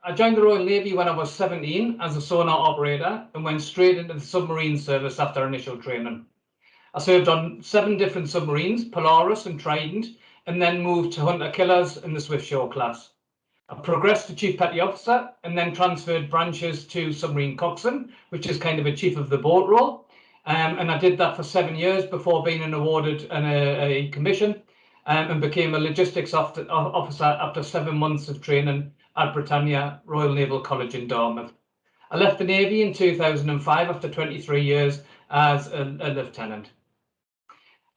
I joined the Royal Navy when I was 17 as a sonar operator and went straight into the submarine service after initial training. I served on 7 different submarines, Polaris and Trident, and then moved to Hunter Killers in the Swiftsure class. I progressed to Chief Petty Officer and then transferred branches to Submarine Coxswain, which is kind of a Chief of the Boat role. And I did that for 7 years before being awarded a commission and became a logistics officer after 7 months of training at Britannia Royal Naval College in Dartmouth. I left the Navy in 2005 after 23 years as a lieutenant.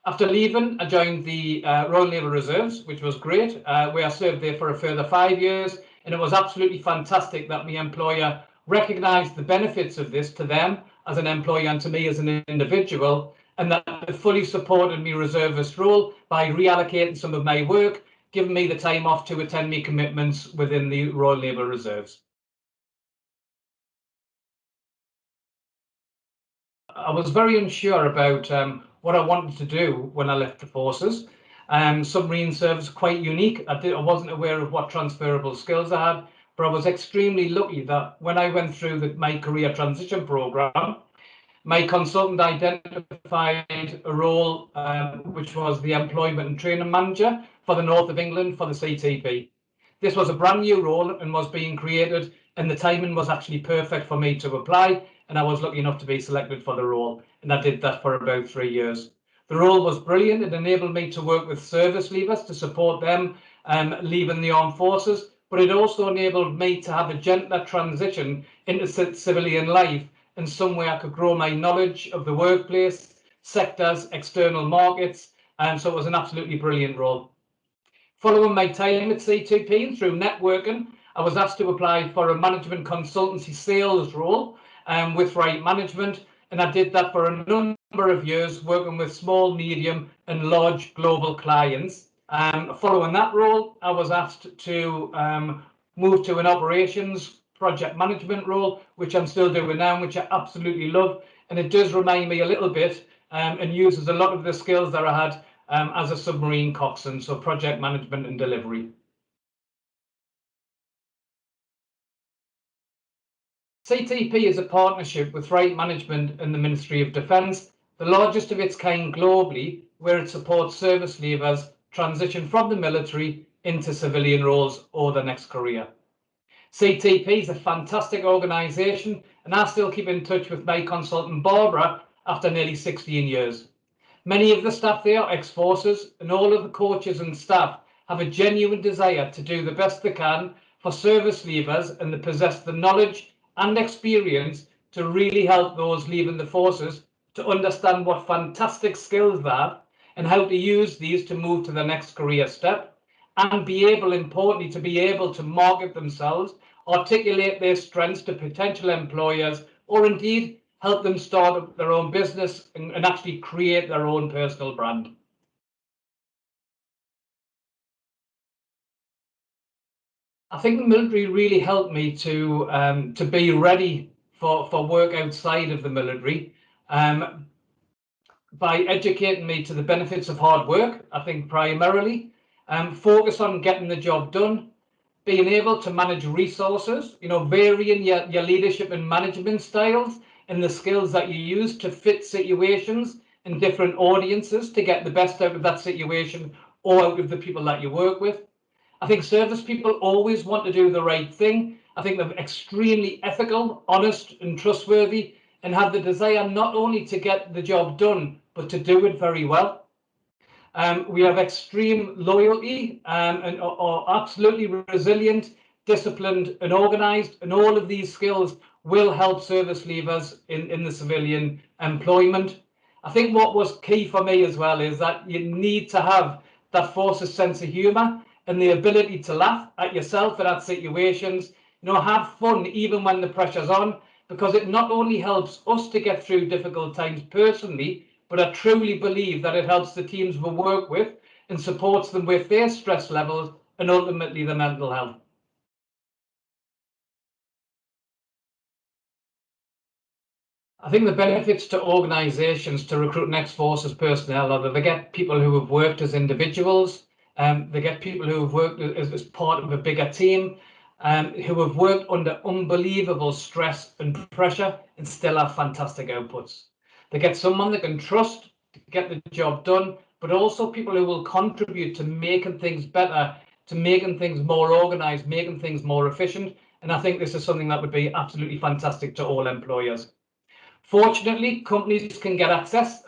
After leaving, I joined the Royal Naval Reserves, which was great, where I served there for a further 5 years. And it was absolutely fantastic that my employer recognised the benefits of this to them as an employee and to me as an individual, and that they fully supported my reservist role by reallocating some of my work, giving me the time off to attend my commitments within the Royal Naval Reserves. I was very unsure about what I wanted to do when I left the forces. Submarine service quite unique. I wasn't aware of what transferable skills I had, but I was extremely lucky that when I went through my career transition program, my consultant identified a role which was the employment and training manager for the north of England for the CTP. This was a brand new role and was being created, and the timing was actually perfect for me to apply, and I was lucky enough to be selected for the role, and I did that for about 3 years. The role was brilliant. It enabled me to work with service leavers to support them leaving the armed forces, but it also enabled me to have a gentler transition into civilian life and somewhere I could grow my knowledge of the workplace, sectors, external markets, and so it was an absolutely brilliant role. Following my time at CTP and through networking, I was asked to apply for a management consultancy sales role with Right Management, and I did that for a number of years, working with small, medium, and large global clients. Following that role, I was asked to move to an operations project management role, which I'm still doing now, which I absolutely love, and it does remind me a little bit and uses a lot of the skills that I had as a submarine coxswain, so project management and delivery. CTP is a partnership with Right Management and the Ministry of Defence, the largest of its kind globally, where it supports service leavers transition from the military into civilian roles or their next career. CTP is a fantastic organisation, and I still keep in touch with my consultant Barbara after nearly 16 years. Many of the staff there are ex-forces, and all of the coaches and staff have a genuine desire to do the best they can for service leavers, and they possess the knowledge and experience to really help those leaving the forces to understand what fantastic skills they have and how to use these to move to the next career step, and be able, importantly, to be able to market themselves, articulate their strengths to potential employers, or indeed help them start up their own business and actually create their own personal brand. I think the military really helped me to be ready for work outside of the military by educating me to the benefits of hard work. I think primarily focus on getting the job done, being able to manage resources, varying your leadership and management styles and the skills that you use to fit situations and different audiences to get the best out of that situation or out of the people that you work with. I think service people always want to do the right thing. I think they're extremely ethical, honest, and trustworthy, and have the desire not only to get the job done, but to do it very well. We have extreme loyalty and are absolutely resilient, disciplined, and organised, and all of these skills will help service leavers in the civilian employment. I think what was key for me as well is that you need to have that forces sense of humour and the ability to laugh at yourself and at situations, have fun even when the pressure's on, because it not only helps us to get through difficult times personally, but I truly believe that it helps the teams we work with and supports them with their stress levels and ultimately their mental health. I think the benefits to organisations to recruit ex-forces personnel are that they get people who have worked as individuals, they get people who have worked as part of a bigger team, who have worked under unbelievable stress and pressure and still have fantastic outputs. They get someone they can trust to get the job done, but also people who will contribute to making things better, to making things more organized, making things more efficient. And I think this is something that would be absolutely fantastic to all employers. Fortunately, companies can get access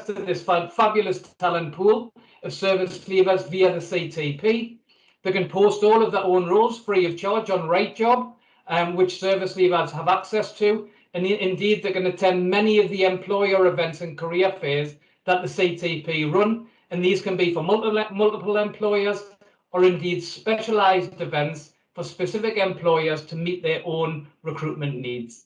to this fabulous talent pool of service leavers via the CTP. They can post all of their own roles free of charge on Right Job, which service leavers have access to. And indeed, they can attend many of the employer events and career fairs that the CTP run. And these can be for multiple employers or indeed specialised events for specific employers to meet their own recruitment needs.